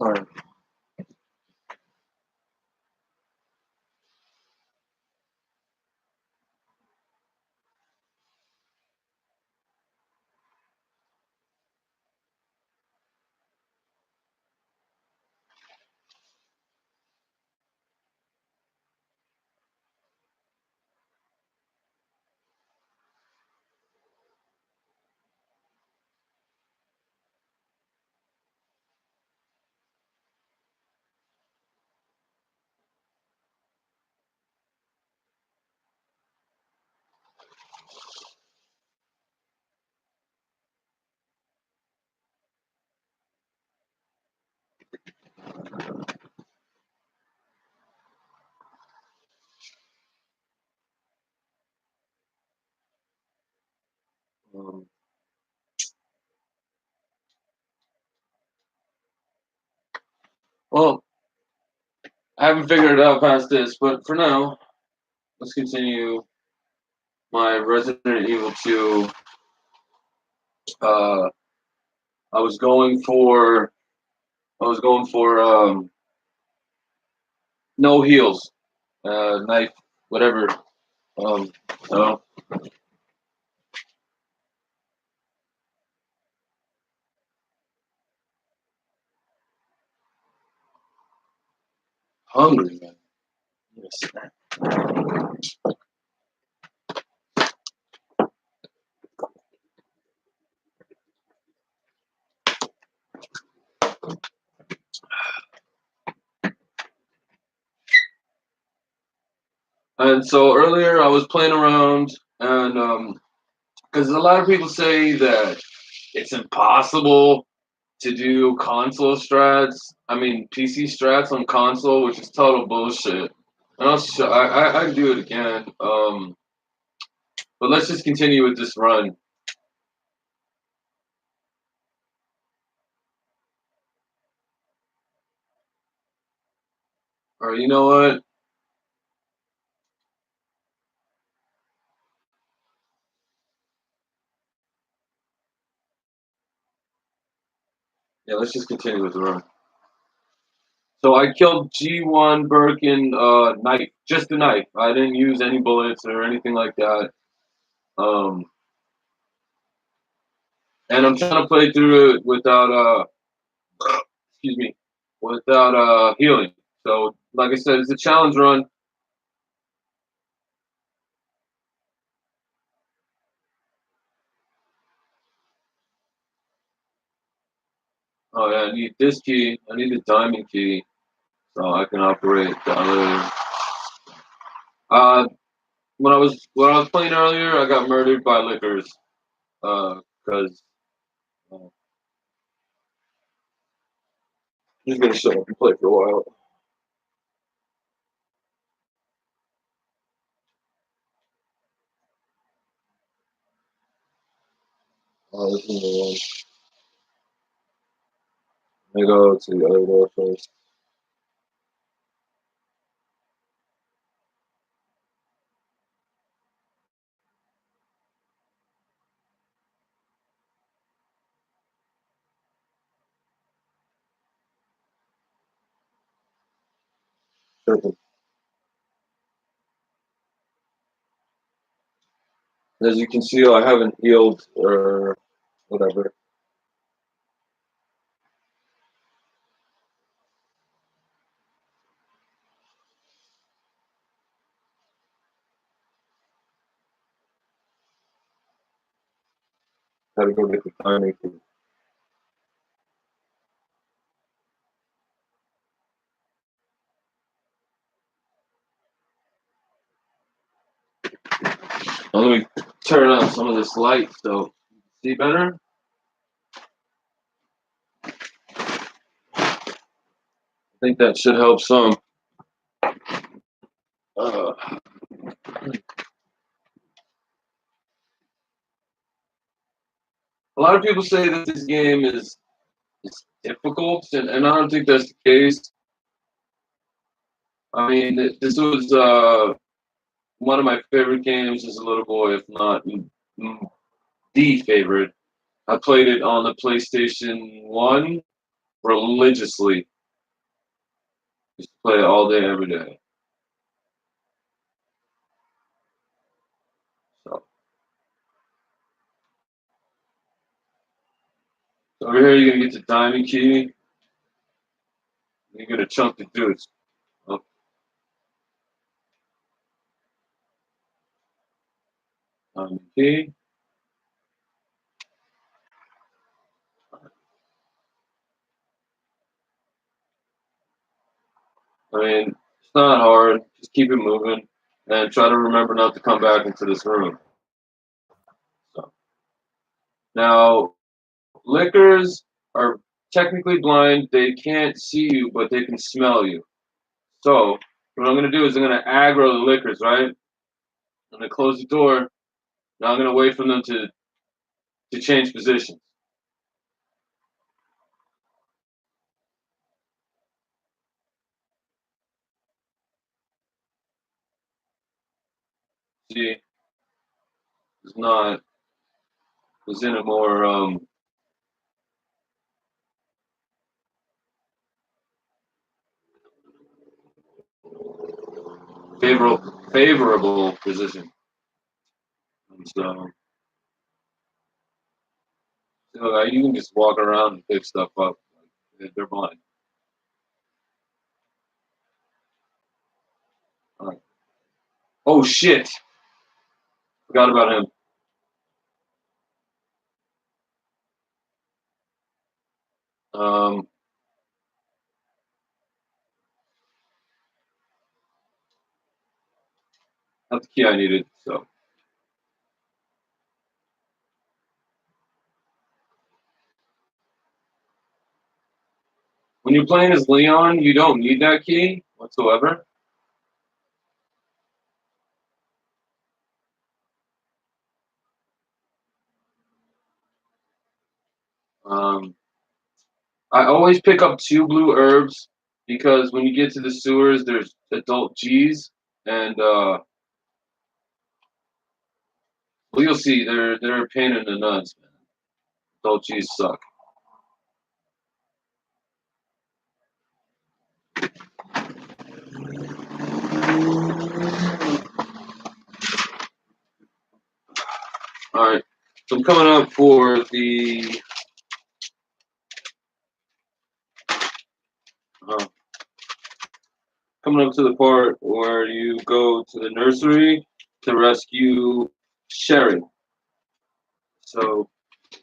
All right. Um, well, I haven't figured it out past this, but for now, let's continue my Resident Evil 2. Uh, I was going for no heals, knife, whatever. So hungry, man. Yes. And so earlier I was playing around, and because a lot of people say that it's impossible to do console strats. I mean PC strats on console, which is total bullshit. And I do it again. But let's just continue with this run. Or you know what? Yeah, let's just continue with the run. So I killed G1 Birkin knife, just a knife. I didn't use any bullets or anything like that. Um, and I'm trying to play through it without excuse me, without healing. So like I said, it's a challenge run. Oh yeah, I need this key. I need the diamond key so I can operate the other. Uh, when I was playing earlier, I got murdered by lickers. Because he's gonna shut up and play for a while. Oh, this is the one. Let me go to the other door first. Perfect. As you can see, I haven't healed or whatever. Gotta go get the timing key. Let me turn on some of this light so see better. I think that should help some. Uh, a lot of people say that this game is difficult, and I don't think that's the case. I mean, this was one of my favorite games as a little boy, if not the favorite. I played it on the PlayStation 1 religiously. play all day, every day. So over here, you're gonna get the diamond key. You're gonna chunk the juice. Oh, diamond key. I mean, it's not hard. Just keep it moving and try to remember not to come back into this room. So now, lickers are technically blind. They can't see you, but they can smell you. So what I'm gonna do is I'm gonna aggro the lickers, right? I'm gonna close the door. Now I'm gonna wait for them to change positions. See, it's not. It's in a more favorable position. And so, you can just walk around and pick stuff up. They're blind. All right. Oh shit! Forgot about him. Um, not the key I needed. So when you're playing as Leon, you don't need that key whatsoever. Um, I always pick up 2 blue herbs because when you get to the sewers, there's adult G's, and well, you'll see they're a pain in the nuts, man. Adult G's suck. All right, so I'm coming up for the. Uh, Coming up to the part where you go to the nursery to rescue Sherry. So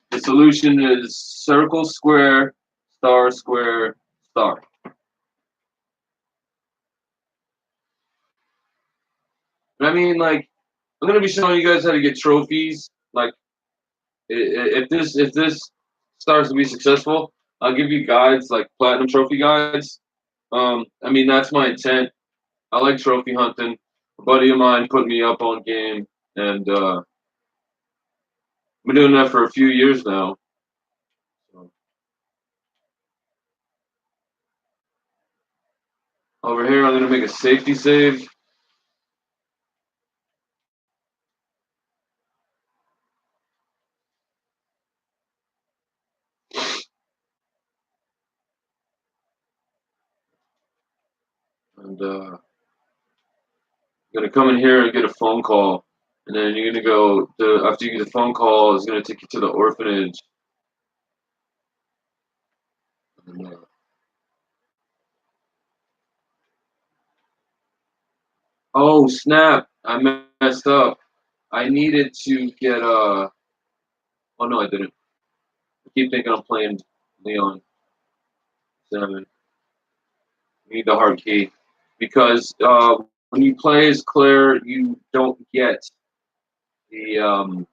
the solution is circle, square, star, star. I mean, like, I'm gonna be showing you guys how to get trophies. Like, if this starts to be successful, I'll give you guides like platinum trophy guides. I mean that's my intent. I like trophy hunting. A buddy of mine put me up on game, and I've been doing that for a few years now. So, over here, I'm gonna make a safety save. And you're gonna come in here and get a phone call, and then you're gonna go to after you get the phone call, it's gonna take you to the orphanage. And, oh snap! I messed up. I needed to get Oh no, I didn't. I keep thinking I'm playing Leon 7. I need the hard key because when you play as Claire, you don't get the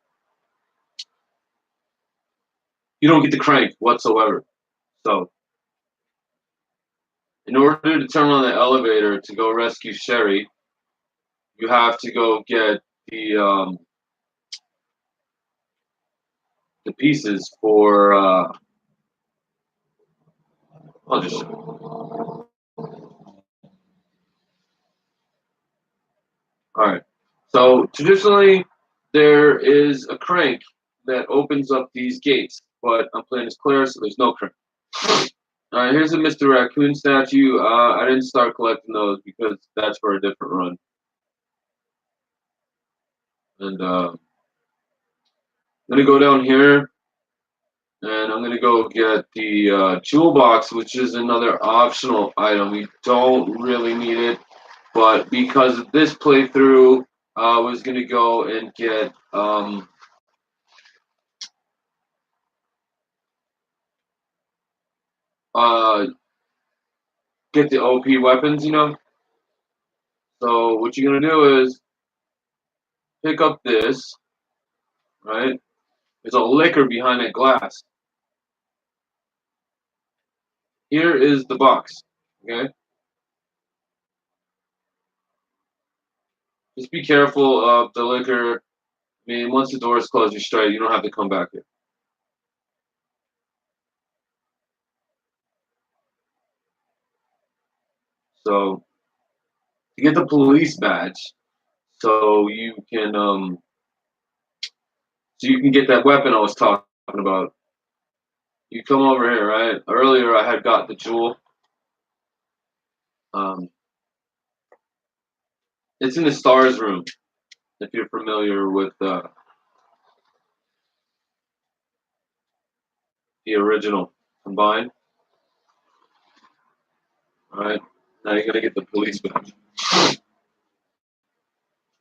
you don't get the crank whatsoever. So in order to turn on the elevator to go rescue Sherry, you have to go get the pieces for. I'll just. All right. So traditionally, there is a crank that opens up these gates, but I'm playing as Claire, so there's no crank. All right, here's a Mr. Raccoon statue. I didn't start collecting those because that's for a different run. And I'm gonna go down here, and I'm gonna go get the jewel box, which is another optional item. We don't really need it, but because of this playthrough, I was gonna go and get uh get the OP weapons, you know. So what you're gonna do is pick up this, right? There's a liquor behind that glass. Here is the box, okay? Just be careful of the liquor. I mean, once the door is closed, you're straight. You don't have to come back here. So to get the police badge, so you can get that weapon I was talking about. You come over here, right? Earlier I had got the jewel. Um, it's in the stars room. If you're familiar with the original combined, all right. Now you're gonna get the police badge.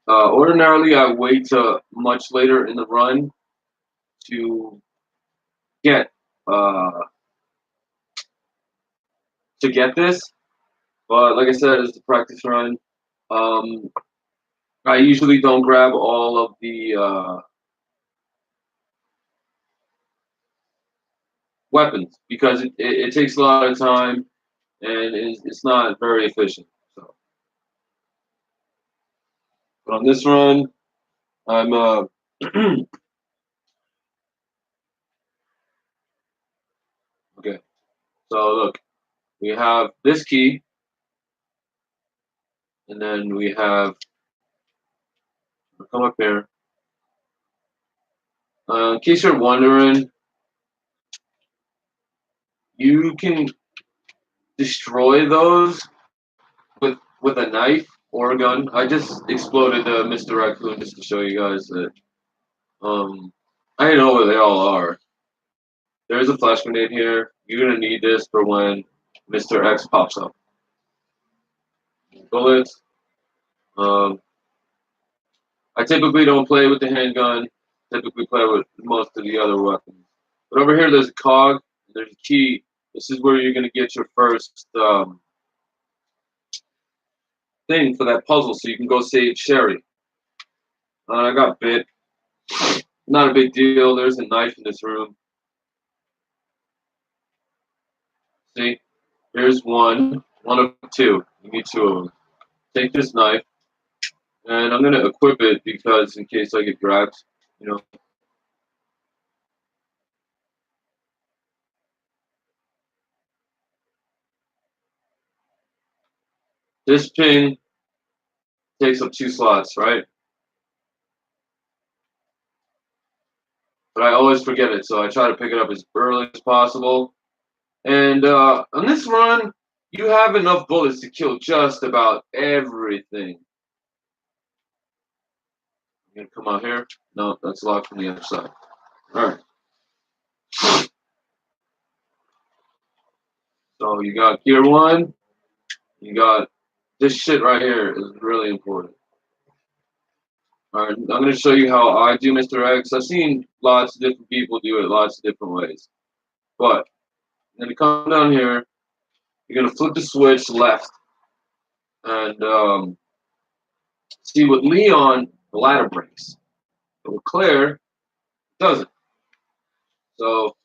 Ordinarily, I wait to much later in the run to get uh, this, but like I said, it's a practice run. Um, I usually don't grab all of the weapons because it takes a lot of time and it's not very efficient. So, but on this run, I'm okay. So look, we have this key, and then we have come up here. In case you're wondering, you can destroy those with a knife or a gun. I just exploded Mr. Raccoon just to show you guys that I know where they all are. There's a flash grenade here. You're gonna need this for when Mr. X pops up. Bullets. Um, I typically don't play with the handgun. Typically play with most of the other weapons. But over here, there's a cog. There's a key. This is where you're gonna get your first thing for that puzzle, so you can go save Sherry. I got bit. Not a big deal. There's a knife in this room. See, here's one of two. You need two of them. Take this knife, and I'm gonna equip it because in case I get grabbed, you know. This pin takes up 2 slots, right? But I always forget it, so I try to pick it up as early as possible. And on this run, you have enough bullets to kill just about everything. You gonna come out here? No, that's locked from the other side. All right. So you got gear one. You got this shit right here is really important. All right, I'm going to show you how I do Mr. X. I've seen lots of different people do it lots of different ways. But I'm going to come down here. You're going to flip the switch left. And see, with Leon, the ladder breaks. But with Claire, it doesn't. So,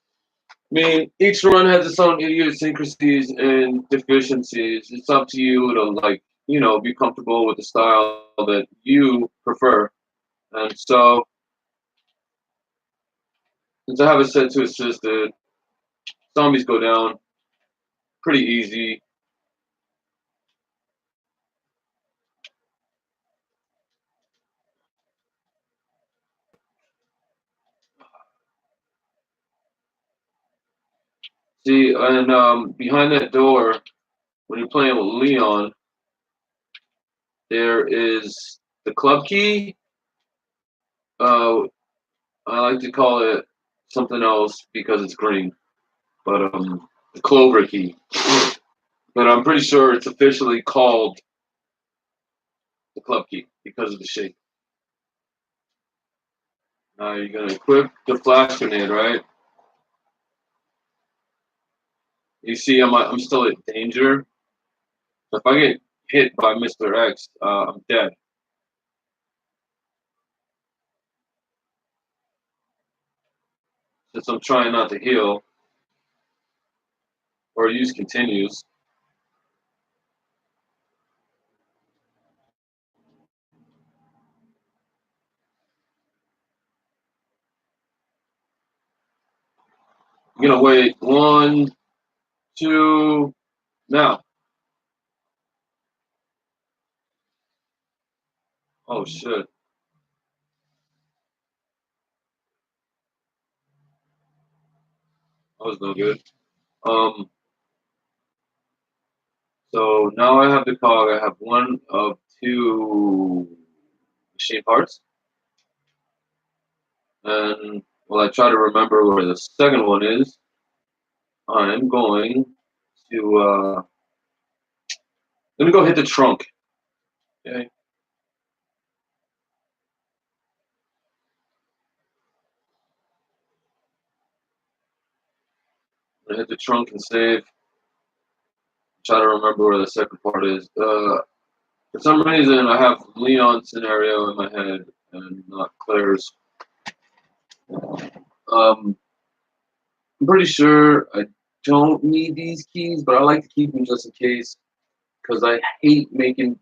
I mean, each run has its own idiosyncrasies and deficiencies. It's up to you to, like, be comfortable with the style that you prefer. And so, since I have it set to assisted, zombies go down pretty easy. See, and behind that door, when you're playing with Leon, there is the club key. Uh, I like to call it something else because it's green, but the clover key. But I'm pretty sure it's officially called the club key because of the shape. Now you're gonna equip the flash grenade, right? You see, I'm still at danger. If I get hit by Mr. X, I'm dead. Since I'm trying not to heal or use continues. I'm gonna wait 1, 2, now. Oh shit, that was no good. Um, so now I have the cog. I have one of two machine parts, and while I try to remember where the second one is, I'm going to let me go hit the trunk. Okay, I'm gonna hit the trunk and save. Try to remember where the second part is. For some reason, I have Leon's scenario in my head and not Claire's. Um, I'm pretty sure I don't need these keys, but I like to keep them just in case because I hate making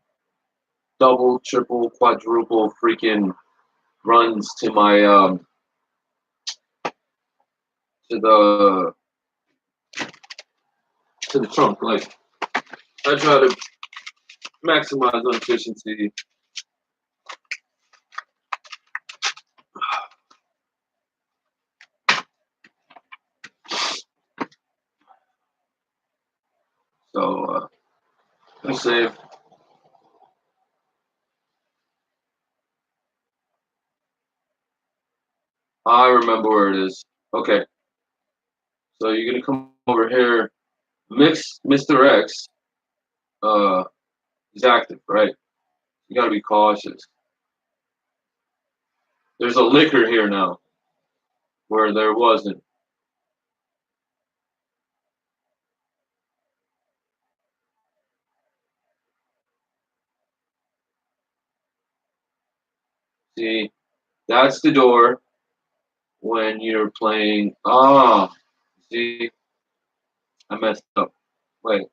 double, triple, quadruple freaking runs to my to the to the trunk. Like I try to maximize on efficiency. So let's save. I remember where it is. Okay, so you're gonna come over here. Mr. X uh, is active, right? You gotta be cautious. There's a liquor here now where there wasn't. See, that's the door when you're playing. Ah, see, I messed up. Wait,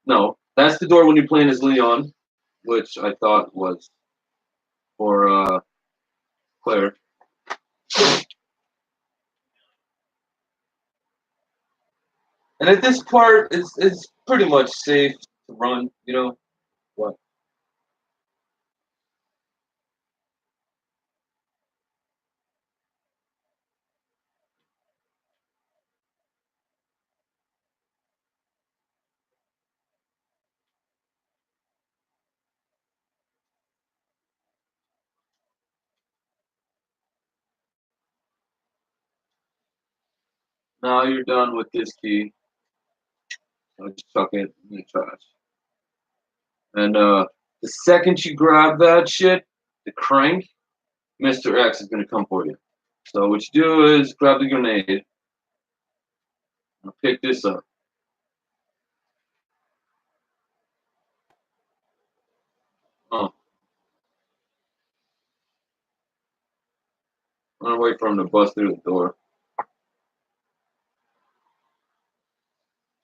no, that's the door when you're playing as Leon, which I thought was for Claire. And at this part, it's pretty much safe to run. You know what? Now you're done with this key. I'll just chuck it in the trash. And the second you grab that shit, the crank, Mr. X is gonna come for you. So what you do is grab the grenade. I'll pick this up. Oh, I'm gonna wait for him to bust through the door.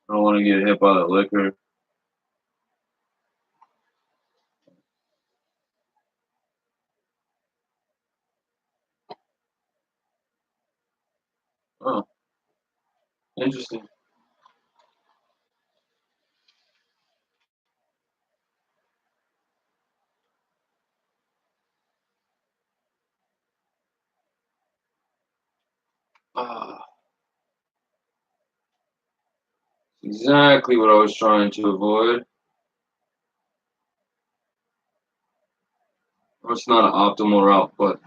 I don't want to get hit by the liquor. Oh, interesting. Ah, Exactly what I was trying to avoid. Or it's not an optimal route, but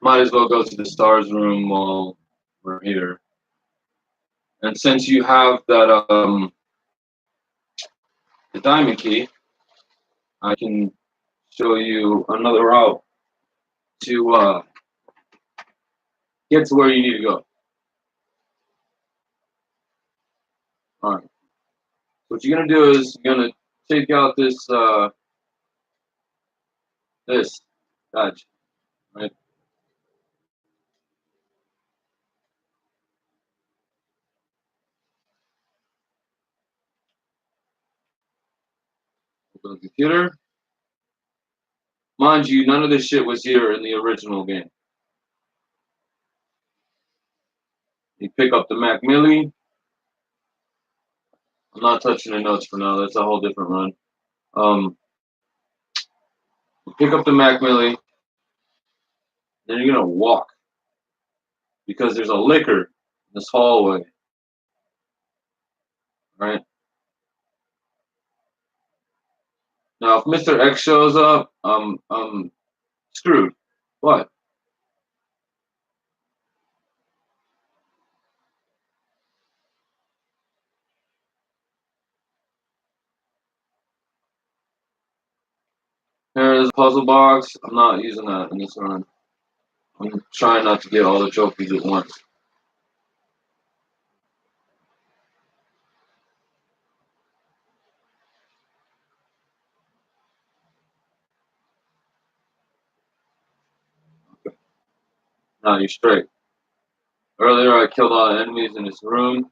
might as well go to the stars room while we're here. And since you have that the diamond key, I can show you another route to get to where you need to go. All right. What you're gonna do is you're gonna take out this badge, right? Open the computer. Mind you, none of this shit was here in the original game. You pick up the Mac Millie. I'm not touching the notes for now. That's a whole different run. You pick up the Mac Millie. Then you're gonna walk because there's a liquor in this hallway, right? Now, if Mr. X shows up, I'm screwed. What? There's a puzzle box. I'm not using that in this run. I'm trying not to get all the trophies at once. Now you're straight. Earlier, I killed all the enemies in this room.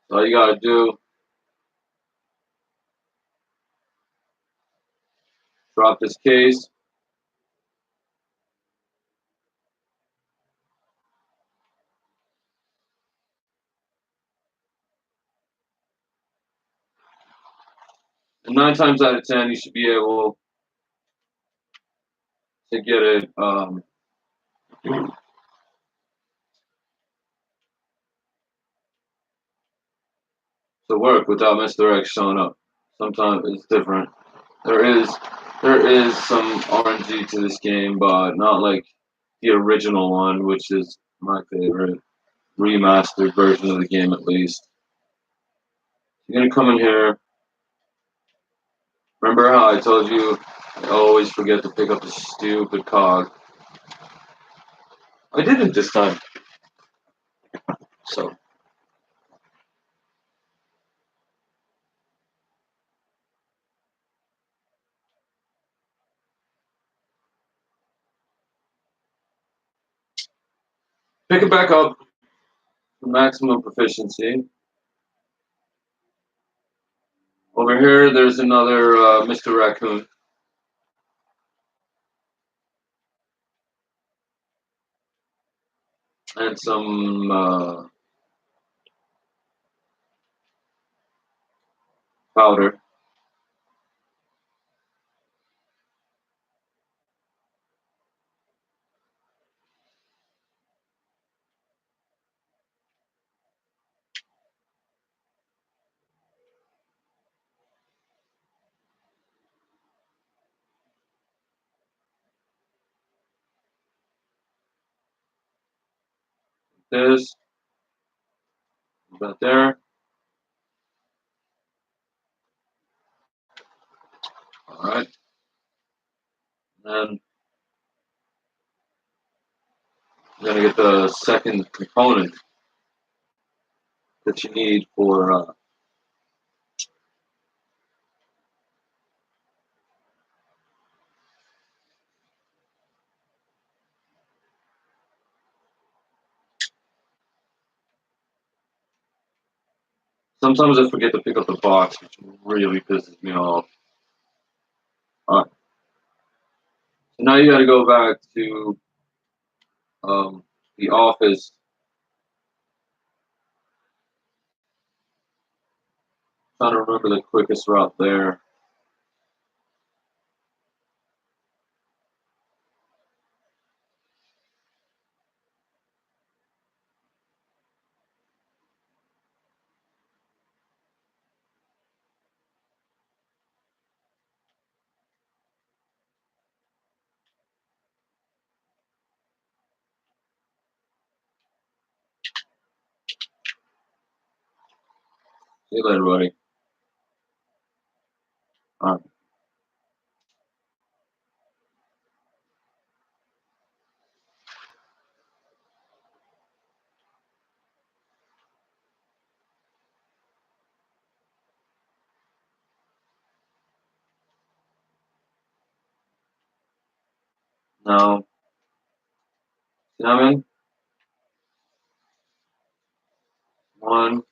So all you gotta do, drop this case. And 9 times out of 10, you should be able to get it to work without Mr. X showing up. Sometimes it's different. There is there is some RNG to this game, but not like the original one, which is my favorite remastered version of the game at least. You're gonna come in here. Remember how I told you I always forget to pick up the stupid cog? I didn't this time. So pick it back up for maximum proficiency. Over here, there's another Mr. Raccoon. And some powder. This, right there. All right. And you're gonna get the second component that you need for. Sometimes I forget to pick up the box, which really pisses me off. All right. So now you got to go back to the office. Trying to remember the quickest route there. See you later, buddy. All right. Now, seven, one.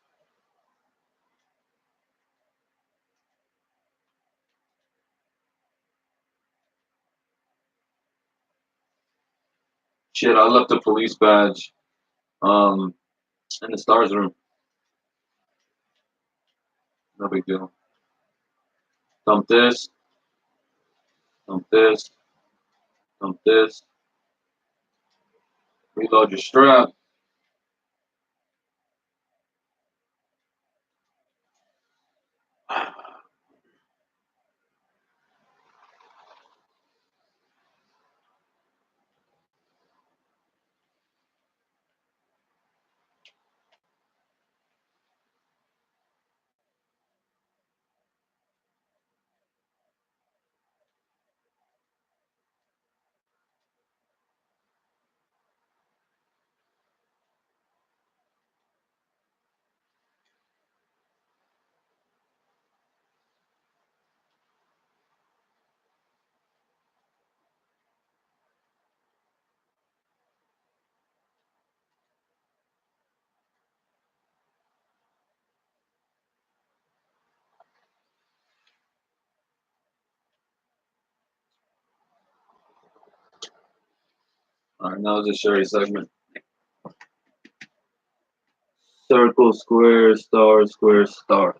Shit, I left the police badge um in the stars room. No big deal. Dump this, dump this, dump this. Reload your strap. All right, now the Sherry segment. Circle, square, star, square, star.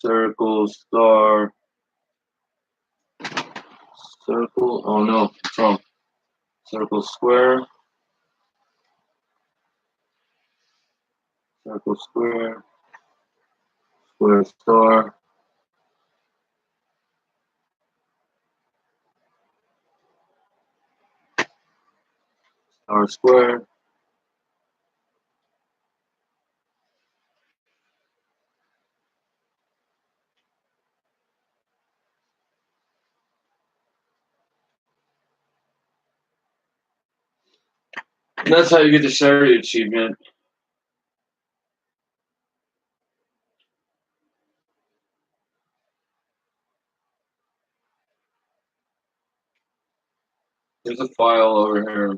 Circle, star, circle. Oh no, it's wrong. Circle, square, circle, square, square, star, star, square. And that's how you get the Sherry achievement. There's a file over here.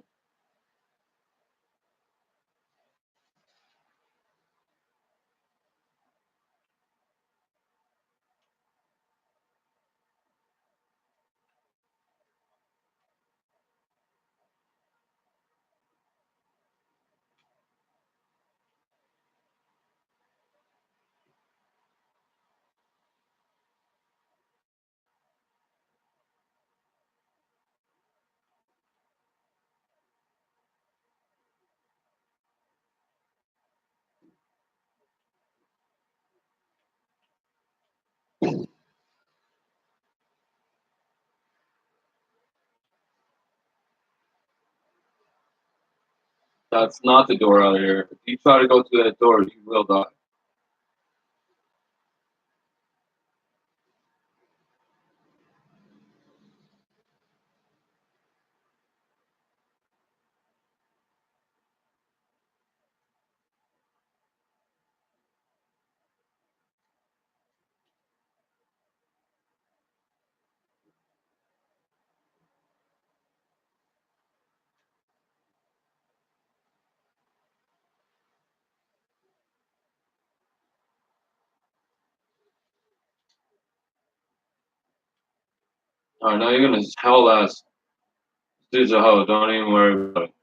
That's not the door out of here. If you try to go through that door, you will die. All right, now you're gonna hell ass. Dude's a hoe. Don't even worry about it.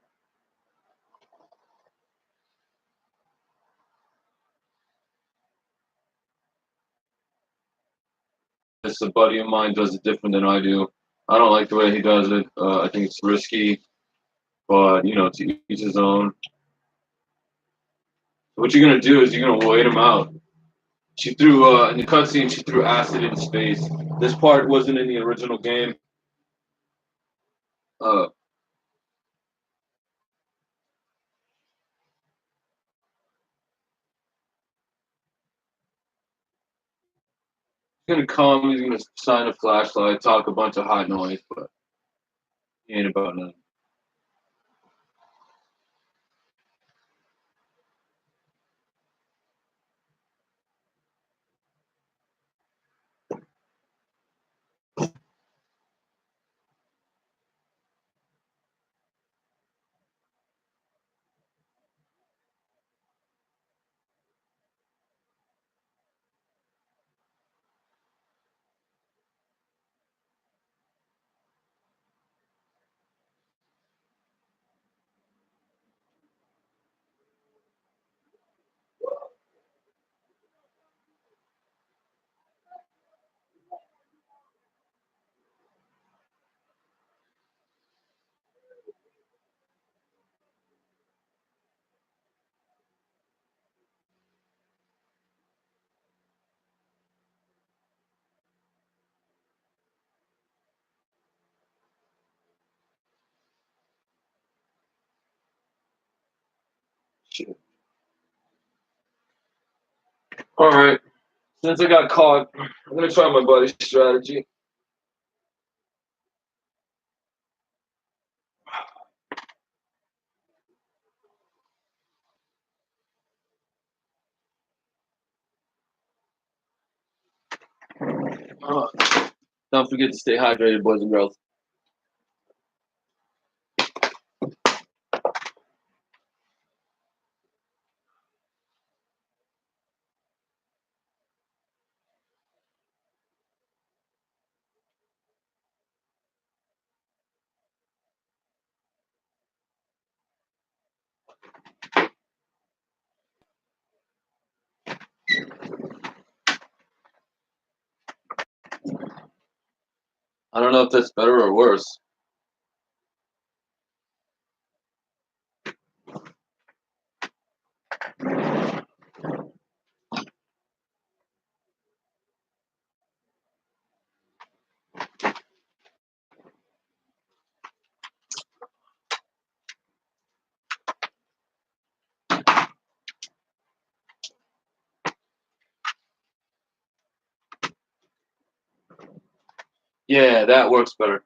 a buddy of mine does it different than I do. I don't like the way he does it. I think it's risky, but to each his own. What you're gonna do is you're gonna wait him out. She threw in the cutscene. She threw acid in space. This part wasn't in the original game. Uh, he's gonna come. He's gonna sign a flashlight, talk a bunch of hot noise, but he ain't about nothing. Shit. All right. Since I got caught, I'm gonna try my buddy's strategy. Uh, don't forget to stay hydrated, boys and girls. I don't know if that's better or worse. Yeah, that works better.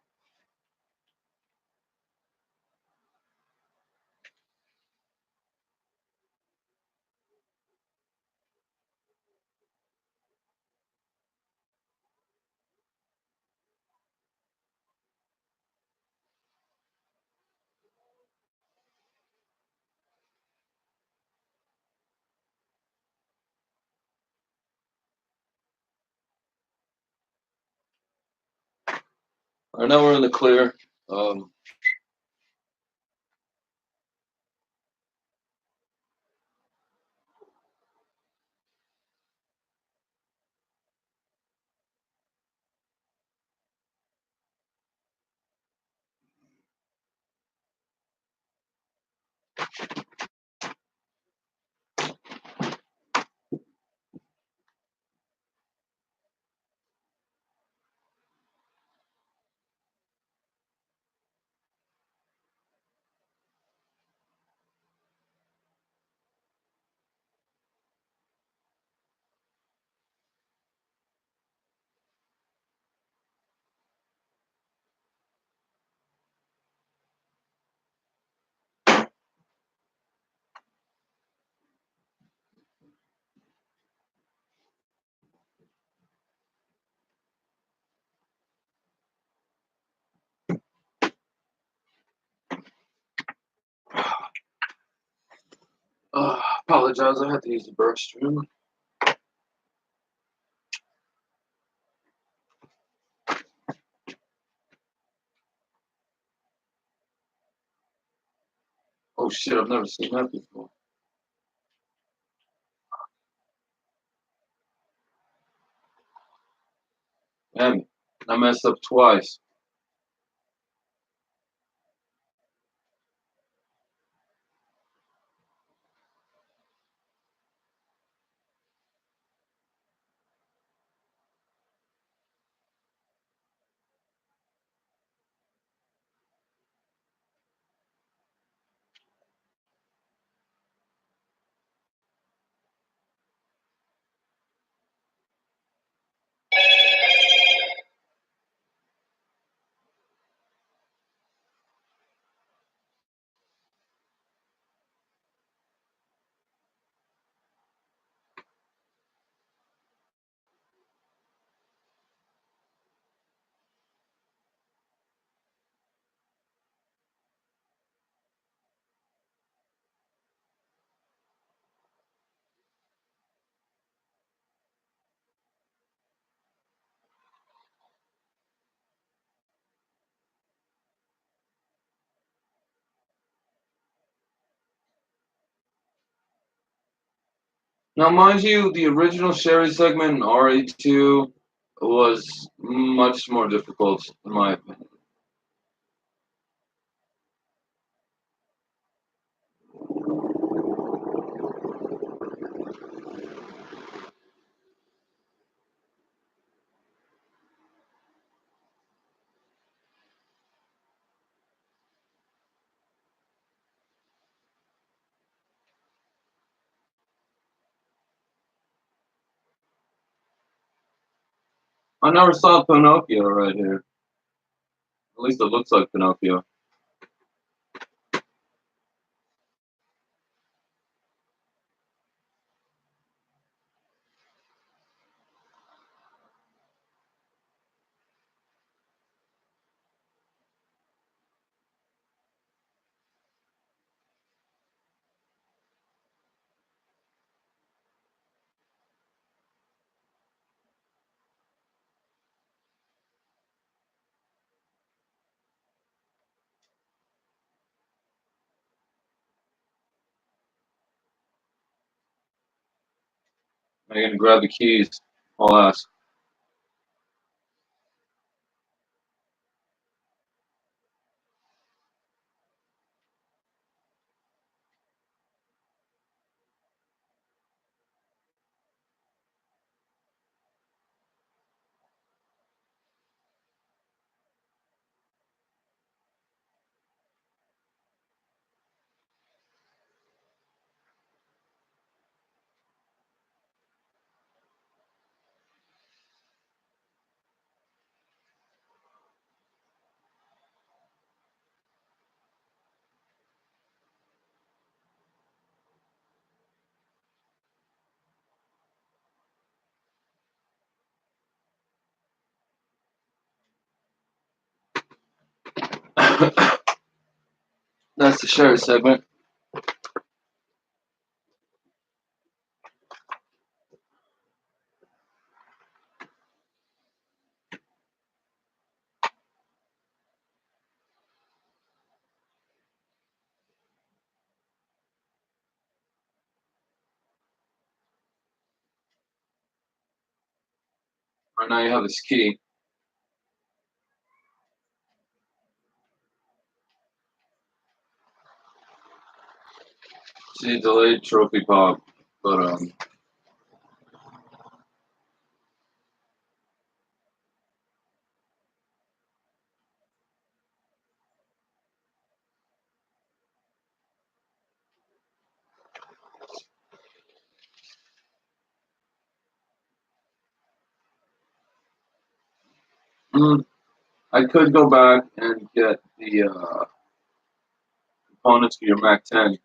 All right, now we're in the clear. Apologize, I had to use the restroom. Oh shit, I've never seen that before. I messed up twice. Now, mind you, the original Sherry segment in RA2 was much more difficult, in my opinion. I never saw Pinocchio right here. At least it looks like Pinocchio. I'm gonna grab the keys. I'll ask. That's the Sherry segment. Right now you have this key. See, delayed trophy pop, but I could go back and get the components for your Mac 10,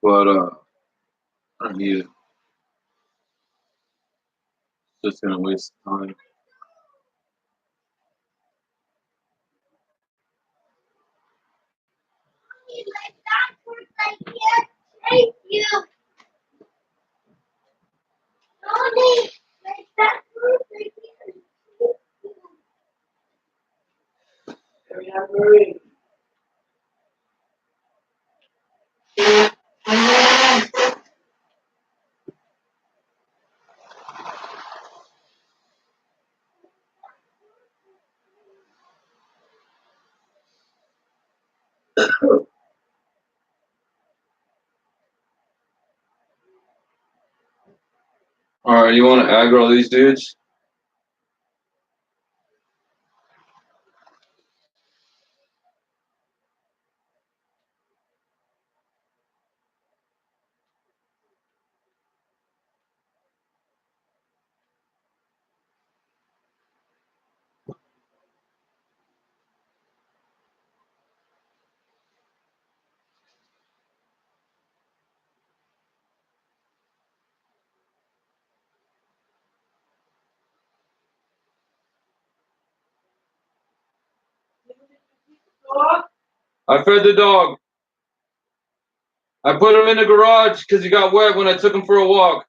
but I don't need it. It's just gonna waste time. All right, you want to aggro these dudes? I fed the dog. I put him in the garage because he got wet when I took him for a walk.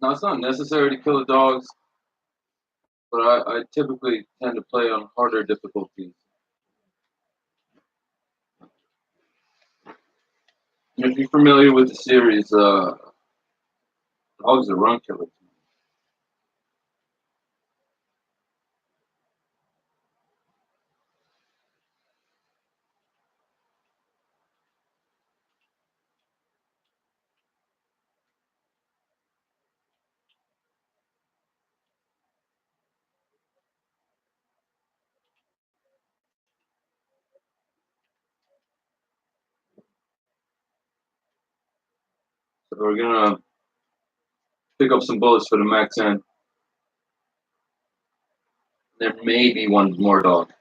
Now, it's not necessary to kill the dogs, but I typically tend to play on harder difficulties. And if you're familiar with the series, dogs are run killers. So we're gonna pick up some bullets for the Mac 10. There may be one more dog.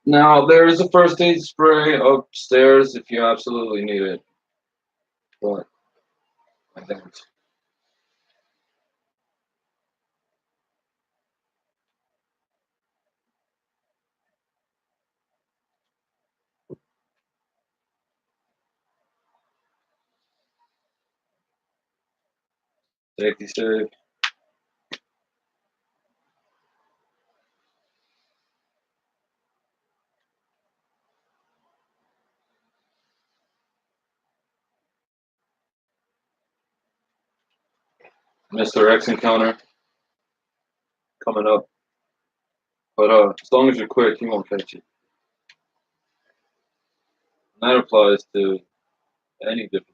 Now, there is a first aid spray upstairs if you absolutely need it, but I don't. Safety save. Mr. X encounter coming up, but as long as you're quick, he won't catch you. And that applies to any difficulty.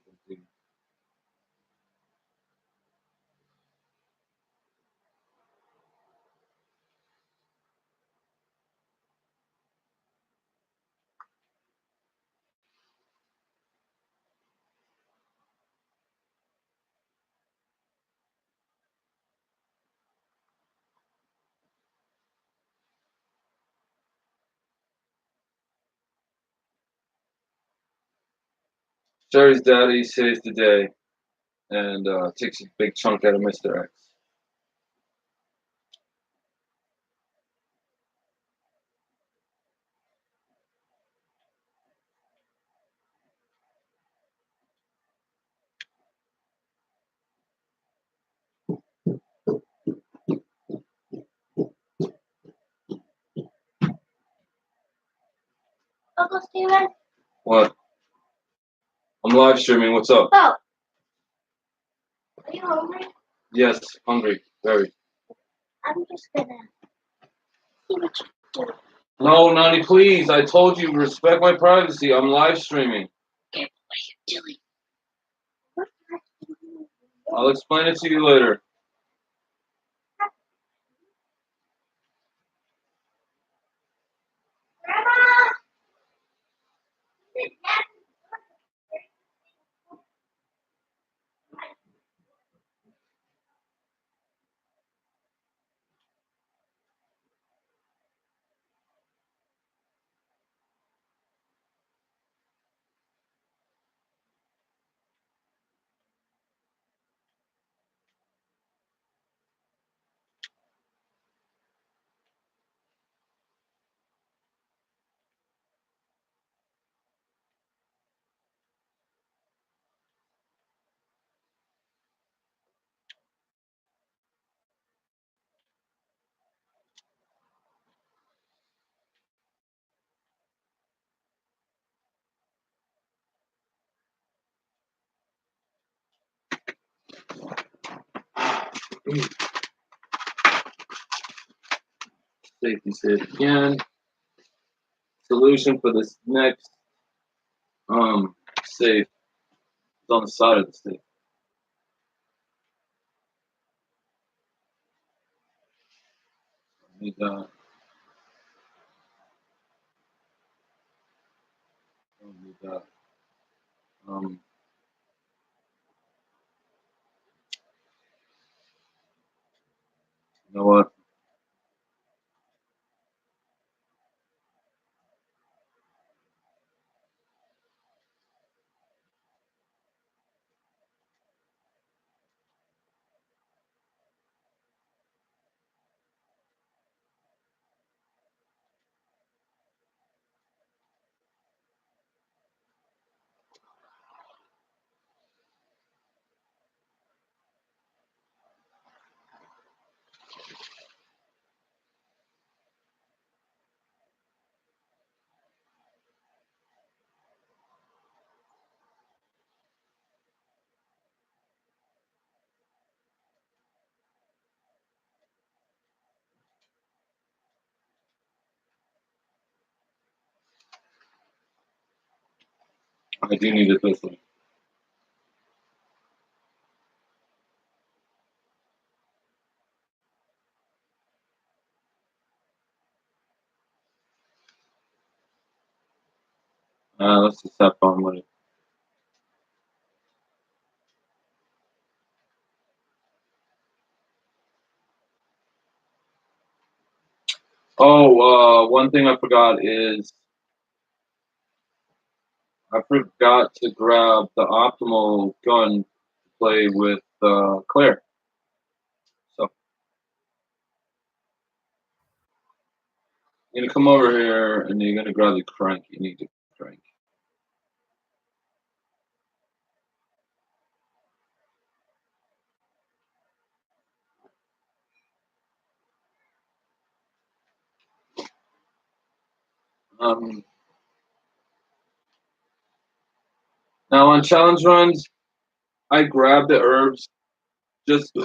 Sherry's daddy saves the day and takes a big chunk out of Mr. X. Uncle Steven? What? I'm live streaming. What's up? Oh. Are you hungry? Yes, hungry. Very. I'm just gonna see what you do. No, Nani, please. I told you, respect my privacy. I'm live streaming. Okay, what are you doing? What are you doing? I'll explain it to you later. Grandma! Safety save again. Solution for this next safe is on the side of the safe. Need that. Don't need that. You know what? I do need it this way. Let's just have fun with it. Oh, one thing I forgot is I forgot to grab the optimal gun to play with Claire. So you're gonna come over here and you're gonna grab the crank. You need the crank. Now on challenge runs, I grab the herbs just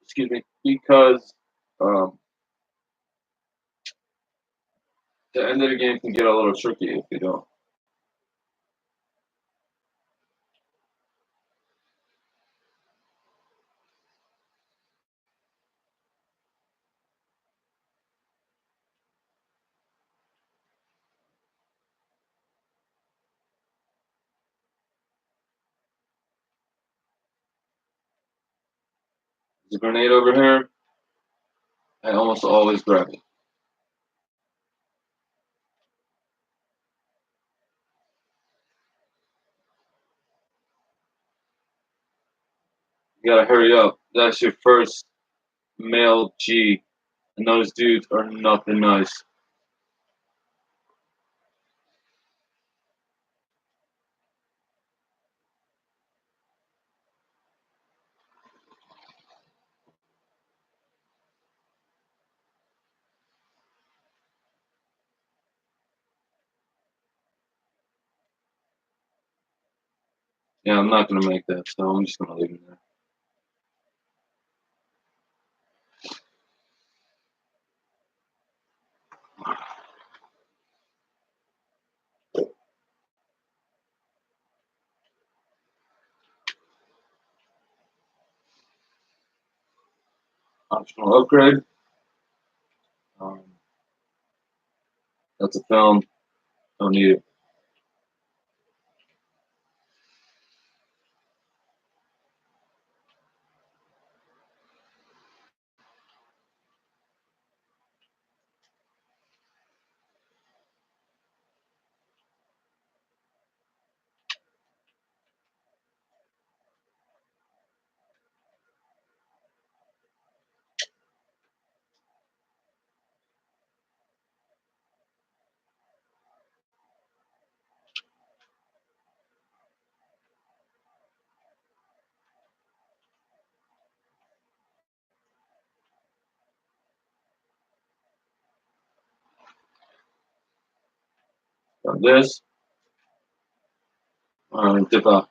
excuse me because um, the end of the game can get a little tricky if you don't. There's a grenade over here. I almost always grab it. You gotta hurry up. That's your first male G, and those dudes are nothing nice. Yeah, I'm not gonna make that, so I'm just gonna leave it there. Optional upgrade. Um, that's a film. Don't need it. Got this. Dip out.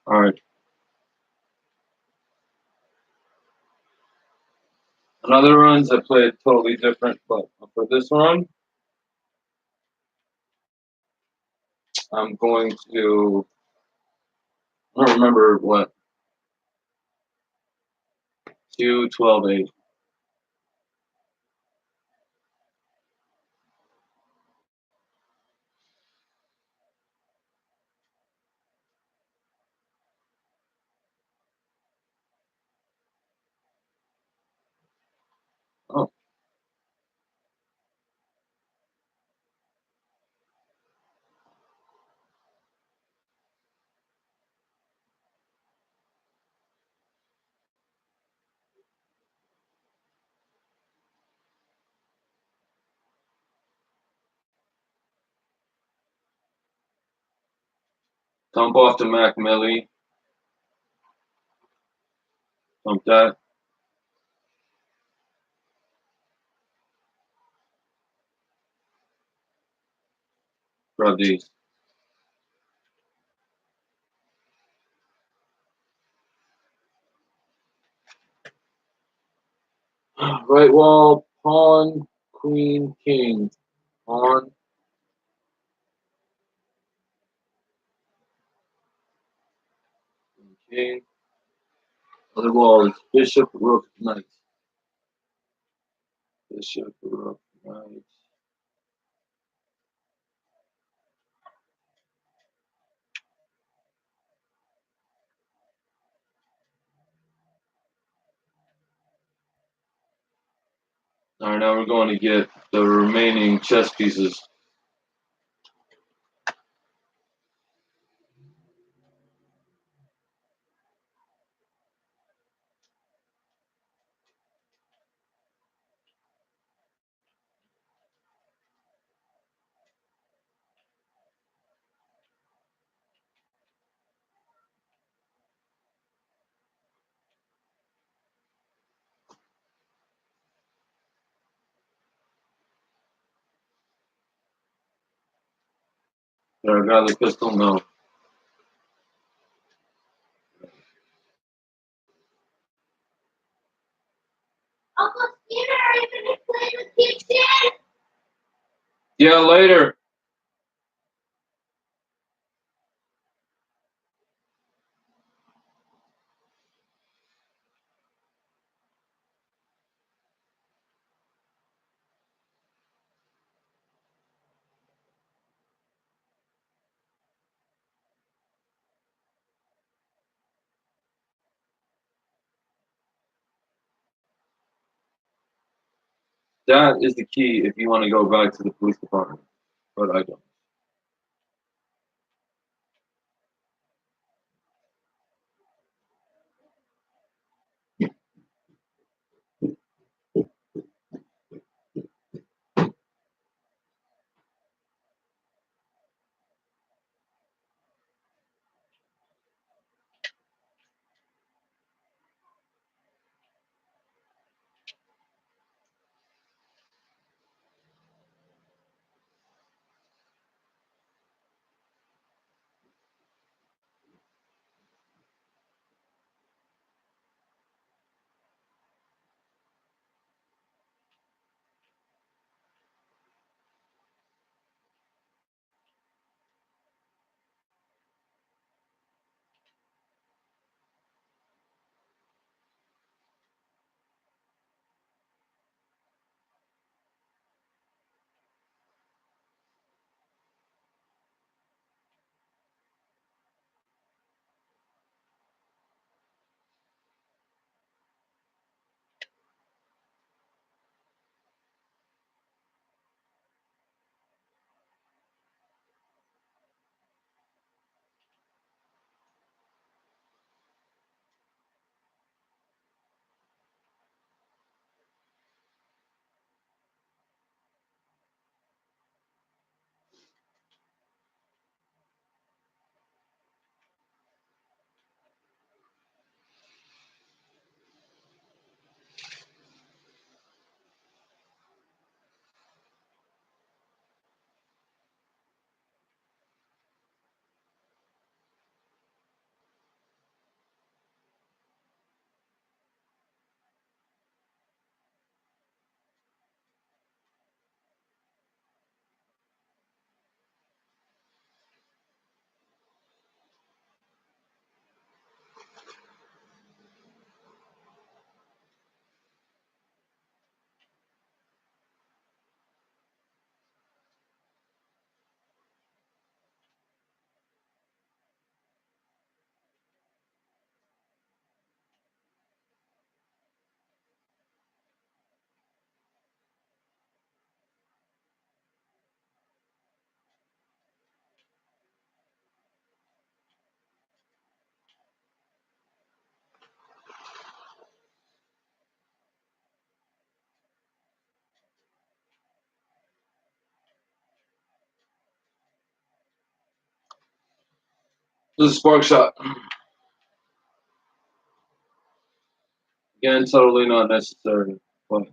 All right. Another runs I play it totally different, but for this run, I'm going to. I don't remember what. 2, 12, 8. Oh, dump off the Mac Millie. Dump that. Grab these. Right wall, pawn, queen, king. Pawn, king. Other wall is bishop, rook, knight. Bishop, rook, knight. All right, now we're going to get the remaining chess pieces. There, I got the pistol. No. Uncle Skinner, are you gonna play with kids yet? Yeah, later. That is the key if you want to go back to the police department, but I don't. This is a spark shot. Again, totally not necessary. But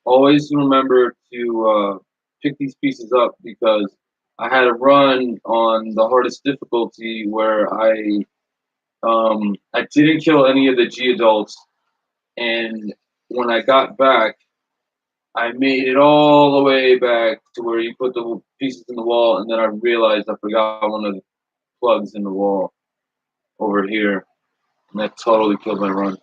always remember to pick these pieces up because I had a run on the hardest difficulty where I didn't kill any of the G adults, and when I got back, I made it all the way back to where you put the pieces in the wall, and then I realized I forgot one of the plugs in the wall over here, and that totally killed my run.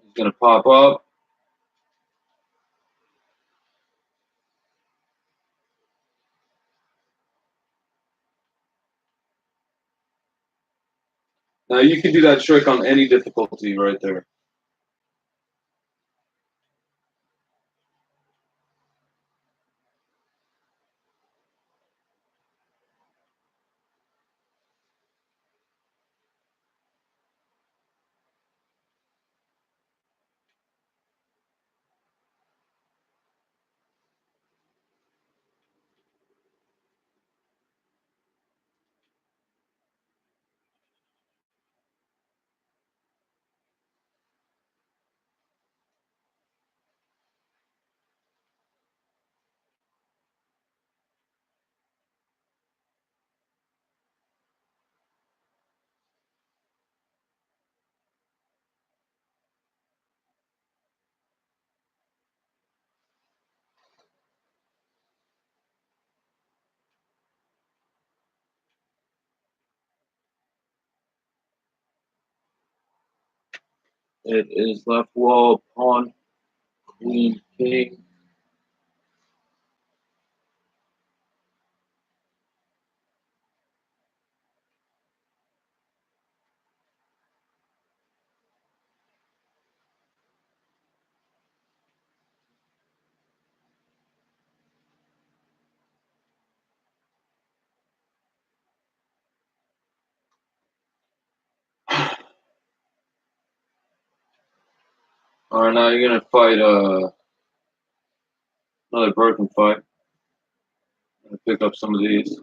It's gonna pop up. Now you can do that trick on any difficulty right there. It is left wall, pawn, queen, king. All right, now you're gonna fight another broken fight. I'm gonna pick up some of these.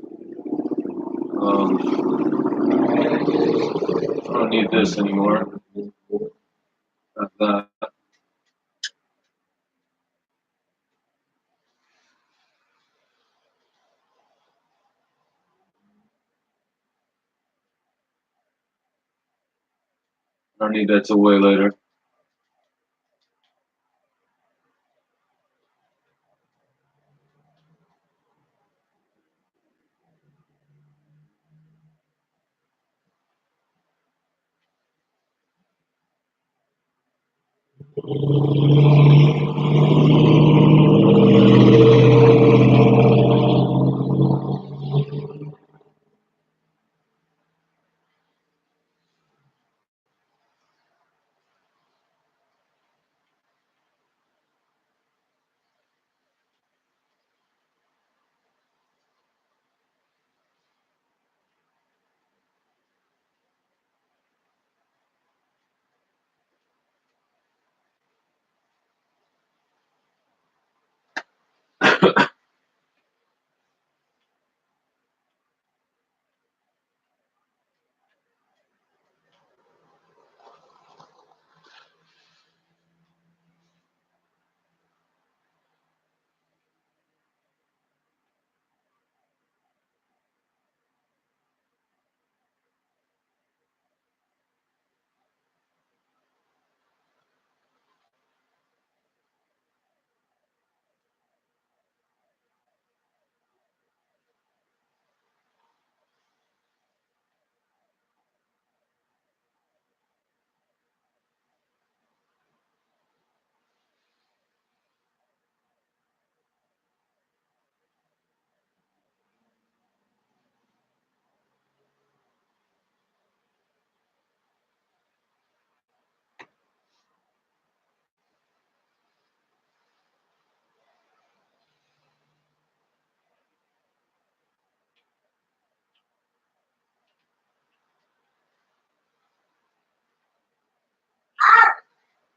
I don't need this anymore. Not that. I don't need that till way later.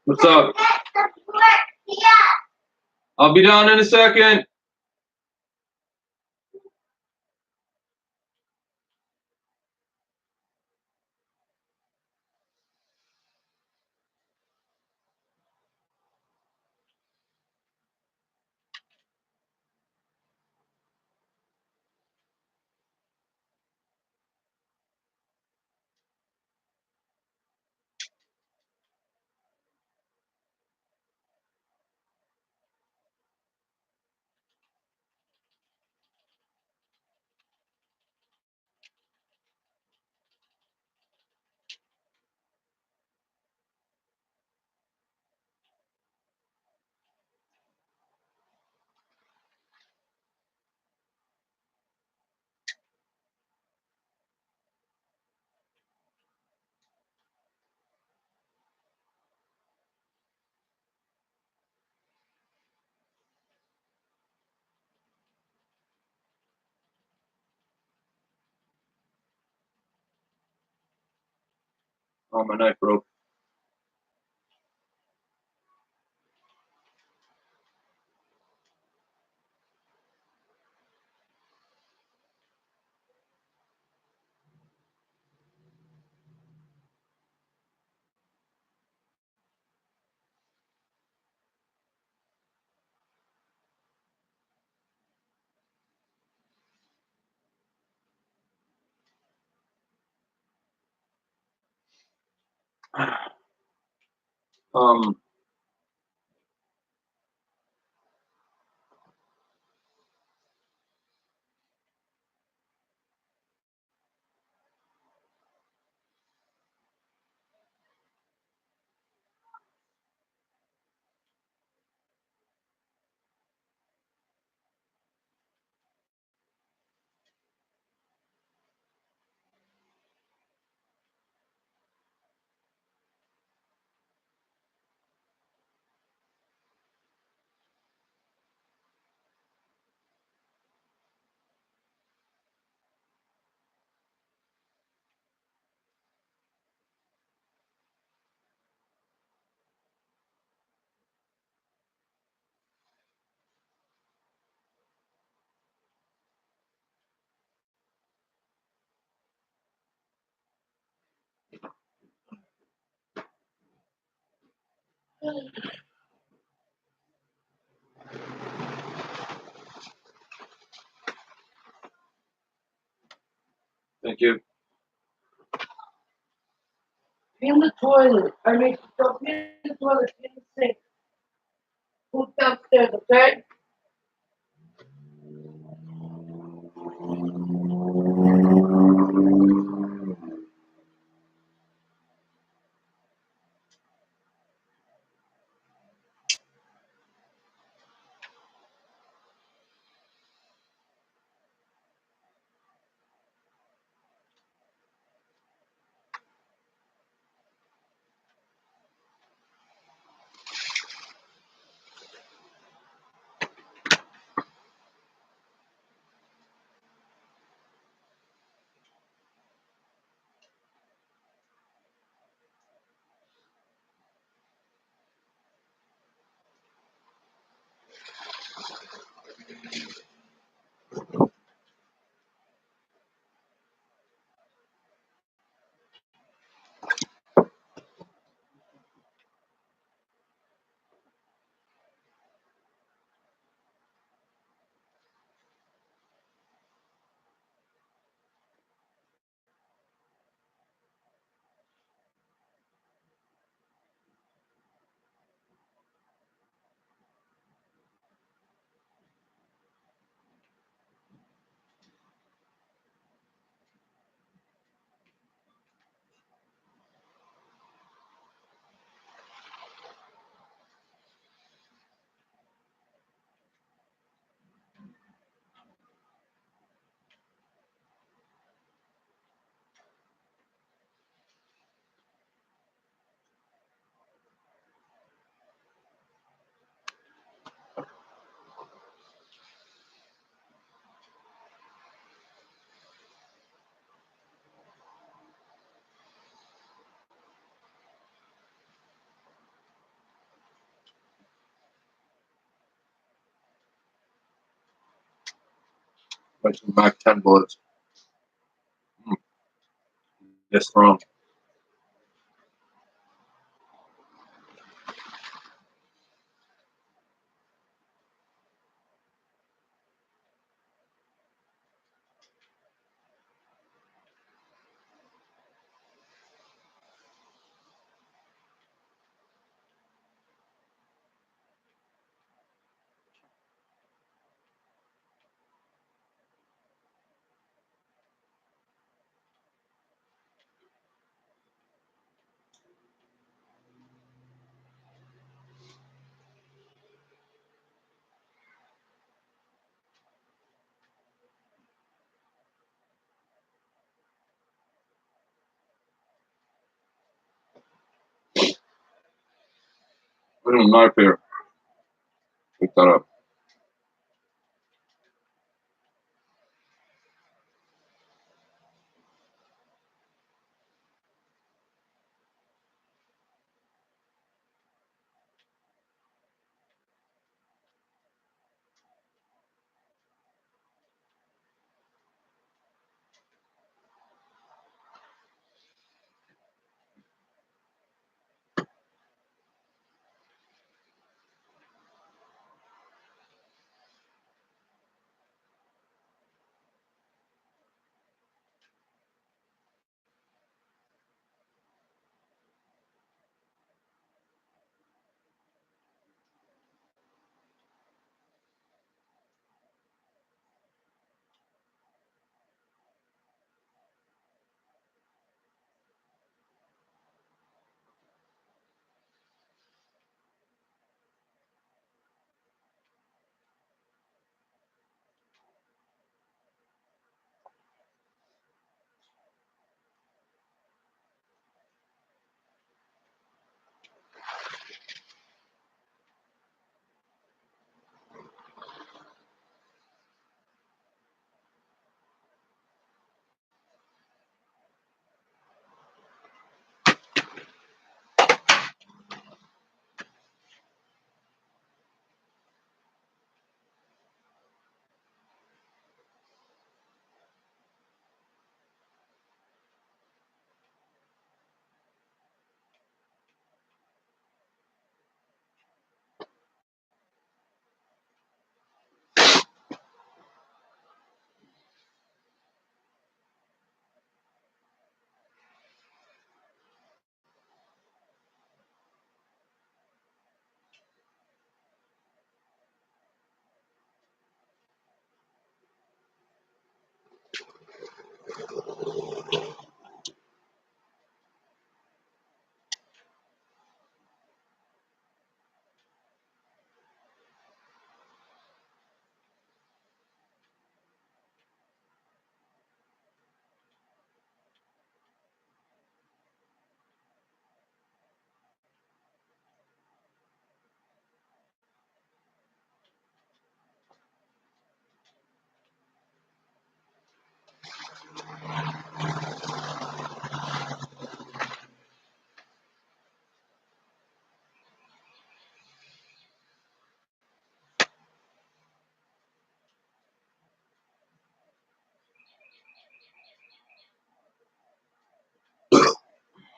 What's up? I'll be down in a second. Oh, my knife broke. Um, thank you. In the toilet. I mean, don't in the toilet, in the sink. Move downstairs, okay? Like some Mac 10 bullets. Mm. Yes, strong. Knife here. Pick that up.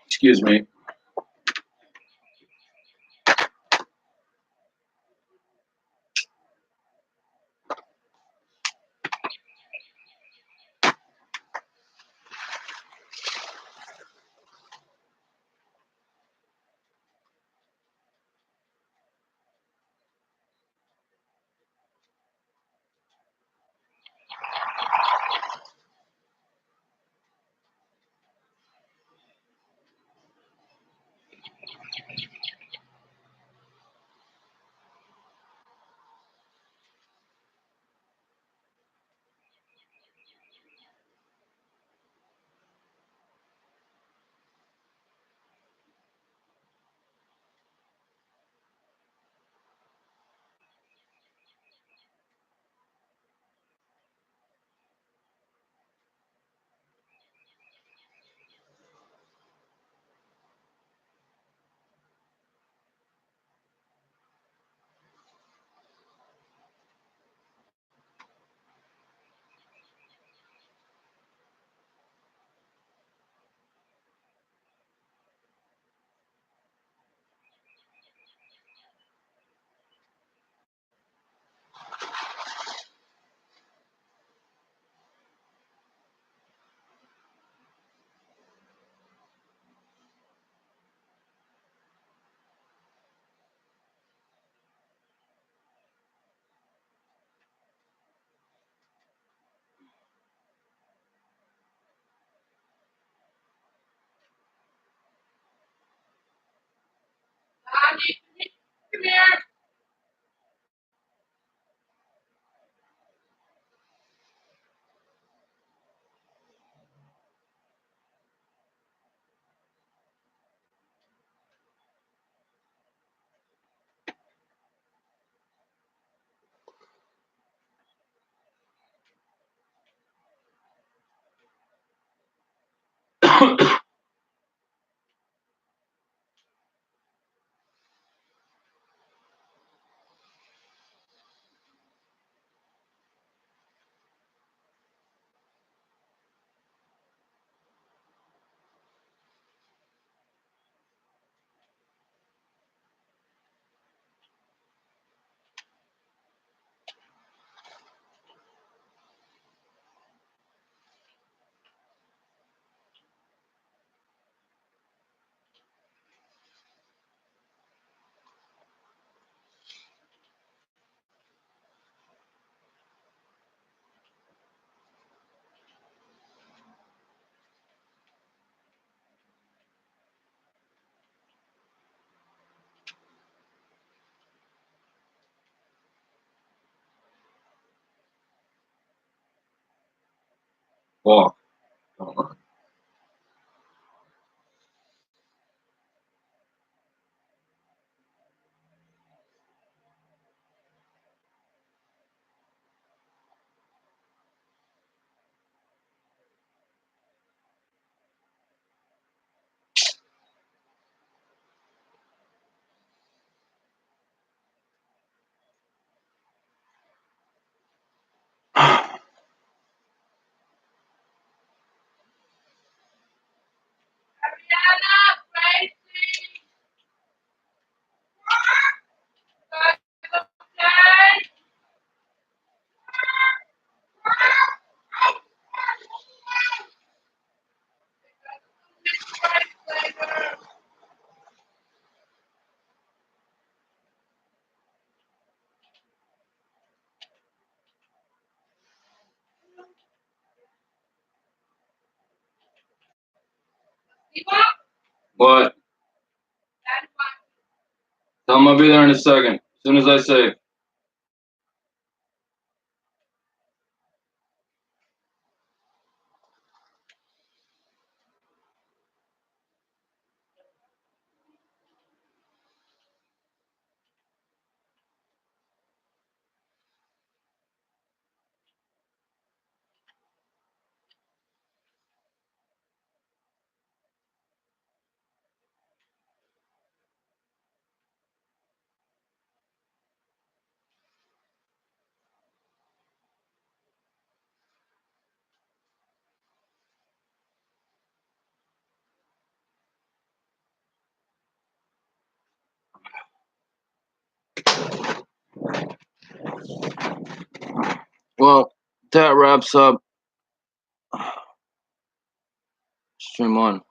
Excuse me. Andy, come here. Walk. Ariana, Gracie. Guys, okay? Later. What? Tell him I'll be there in a second. As soon as I say. Well, that wraps up stream one.